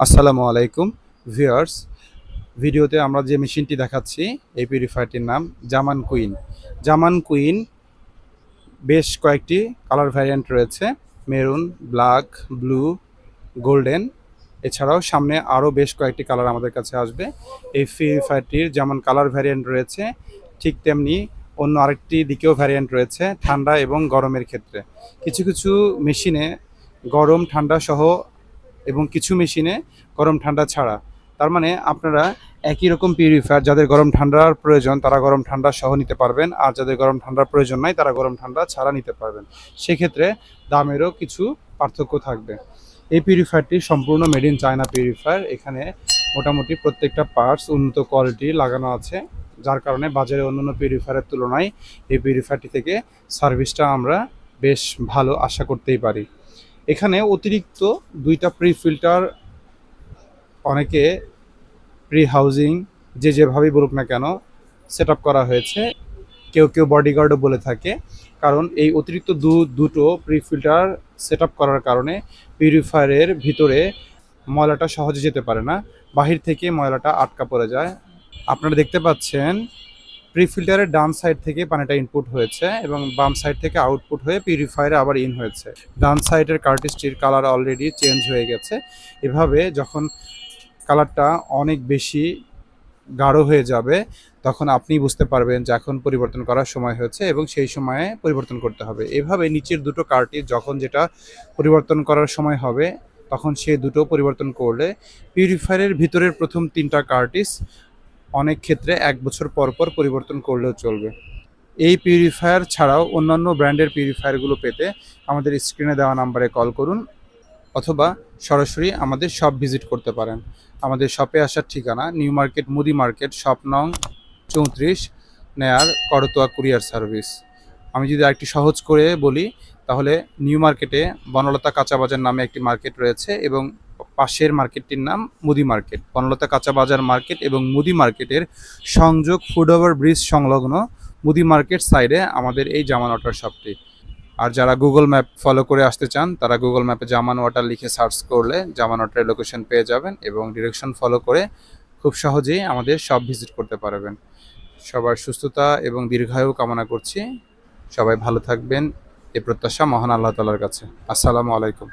আসসালামু আলাইকুম ভিউয়ার্স। ভিডিওতে আমরা যে মেশিনটি দেখাচ্ছি এই পিউরিফায়ারটির নাম জামান কুইন। জামান কুইন বেশ কয়েকটি কালার ভ্যারিয়েন্ট রয়েছে, মেরুন, ব্ল্যাক, ব্লু, গোল্ডেন। এছাড়াও সামনে আরও বেশ কয়েকটি কালার আমাদের কাছে আসবে। এই পিউরিফায়ারটির যেমন কালার ভ্যারিয়েন্ট রয়েছে, ঠিক তেমনি অন্য আরেকটি দিকেও ভ্যারিয়েন্ট রয়েছে ঠান্ডা এবং গরমের ক্ষেত্রে। কিছু কিছু মেশিনে গরম ঠান্ডা সহ এবং কিছু মেশিনে গরম ঠান্ডা ছাড়া। তার মানে আপনারা একই রকম পিউরিফায়ার, যাদের গরম ঠান্ডার প্রয়োজন তারা গরম ঠান্ডা সহ নিতে পারবেন, আর যাদের গরম ঠান্ডার প্রয়োজন নাই তারা গরম ঠান্ডা ছাড়া নিতে পারবেন। সেক্ষেত্রে দামেরও কিছু পার্থক্য থাকবে। এই পিউরিফায়ারটি সম্পূর্ণ মেড ইন চায়না পিউরিফায়ার। এখানে মোটামুটি প্রত্যেকটা পার্টস উন্নত কোয়ালিটি লাগানো আছে, যার কারণে বাজারে অন্যান্য পিউরিফায়ারের তুলনায় এই পিউরিফায়ারটি থেকে সার্ভিসটা আমরা বেশ ভালো আশা করতেই পারি। এখানে অতিরিক্ত দুইটা প্রি ফিল্টার, অনেকে প্রি হাউজিং, যে যেভাবেই বলুক না কেন, সেট আপ করা হয়েছে। কেউ কেউ বডিগার্ডও বলে থাকে, কারণ এই অতিরিক্ত দুটো প্রি ফিল্টার সেট আপ করার কারণে পিউরিফায়ারের ভিতরে ময়লাটা সহজে যেতে পারে না, বাহির থেকে ময়লাটা আটকা পড়ে যায়। আপনারা দেখতে পাচ্ছেন প্রি ফিল্টারের ডান সাইড থেকে পানিটা ইনপুট হয়েছে এবং বাম সাইড থেকে আউটপুট হয়ে পিউরিফায়ারে আবার ইন হয়েছে। ডান সাইডের কার্টিজটির কালার অলরেডি চেঞ্জ হয়ে গেছে। এভাবে যখন কালারটা অনেক বেশি গাঢ় হয়ে যাবে তখন আপনি বুঝতে পারবেন যে এখন পরিবর্তন করার সময় হয়েছে এবং সেই সময়ে পরিবর্তন করতে হবে। এভাবে নিচের দুটো কার্টিজ যখন যেটা পরিবর্তন করার সময় হবে তখন সে দুটো পরিবর্তন করলে পিউরিফায়ারের ভিতরের প্রথম তিনটা কার্টিজ অনেক ক্ষেত্রে 1 বছর পর পর পরিবর্তন করলেও চলবে। এই পিউরিফায়ার ছাড়াও অন্যান্য ব্র্যান্ডের পিউরিফায়ারগুলো পেতে আমাদের স্ক্রিনে দেওয়া নাম্বারে কল করুন, অথবা সরাসরি আমাদের শপ ভিজিট করতে পারেন। আমাদের শপে আসার ঠিকানা নিউ মার্কেট, মুদি মার্কেট, শপ নং 34, নেয়ার করতোয়া কুরিয়ার সার্ভিস। আমি যদি আরেকটি সহজ করে বলি তাহলে নিউ মার্কেটে বনলতা কাঁচা বাজার নামে একটি মার্কেট রয়েছে এবং পাশের মার্কেটটির নাম মুদি মার্কেট। বনলতা কাঁচা বাজার মার্কেট এবং মুদি মার্কেটের সংযোগ ফুটওভার ব্রিজ সংলগ্ন মুদি মার্কেট সাইডে আমাদের এই জামান অটোর শপটি। আর যারা গুগল ম্যাপ ফলো করে আসতে চান তারা গুগল ম্যাপে জামান ওয়াটার লিখে সার্চ করলে জামান ওয়াটারের লোকেশন পেয়ে যাবেন এবং ডিরেকশন ফলো করে খুব সহজেই আমাদের শপ ভিজিট করতে পারবেন। সবার সুস্থতা এবং দীর্ঘায়ু কামনা করছি। সবাই ভালো থাকবেন, এ প্রত্যাশা মহান আল্লাহ তাআলার কাছে। আসসালামু আলাইকুম।